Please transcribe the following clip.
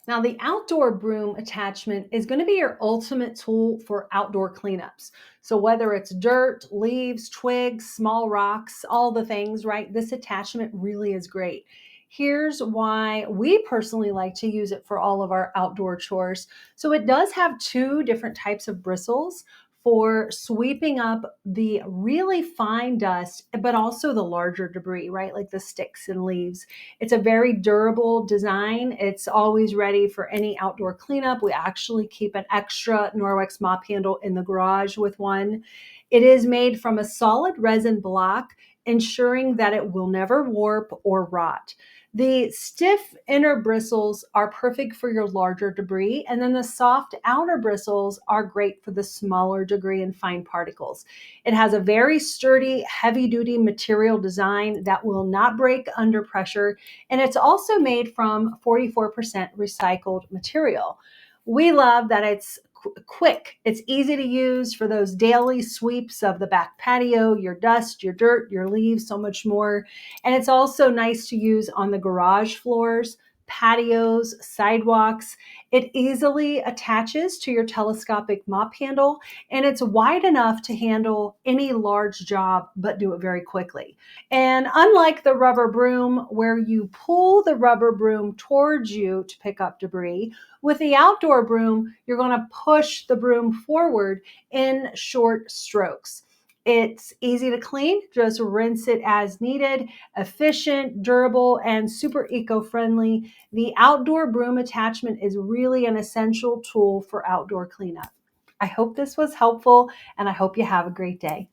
Now, the outdoor broom attachment is going to be your ultimate tool for outdoor cleanups. So, whether it's dirt, leaves, twigs, small rocks, all the things, right? This attachment really is great. Here's why we personally like to use it for all of our outdoor chores. So, it does have two different types of bristles for sweeping up the really fine dust, but also the larger debris, right? Like the sticks and leaves. It's a very durable design. It's always ready for any outdoor cleanup. We actually keep an extra Norwex mop handle in the garage with one. It is made from a solid resin block, ensuring that it will never warp or rot. The stiff inner bristles are perfect for your larger debris, and then the soft outer bristles are great for the smaller debris and fine particles. It has a very sturdy, heavy duty material design that will not break under pressure, and it's also made from 44% recycled material. We love that it's quick. It's easy to use for those daily sweeps of the back patio, your dust, your dirt, your leaves, so much more. And it's also nice to use on the garage floors, patios, sidewalks. It easily attaches to your telescopic mop handle, and it's wide enough to handle any large job, but do it very quickly. And unlike the rubber broom, where you pull the rubber broom towards you to pick up debris, with the outdoor broom, you're going to push the broom forward in short strokes. It's easy to clean, just rinse it as needed, efficient, durable, and super eco-friendly. The outdoor broom attachment is really an essential tool for outdoor cleanup. I hope this was helpful, and I hope you have a great day.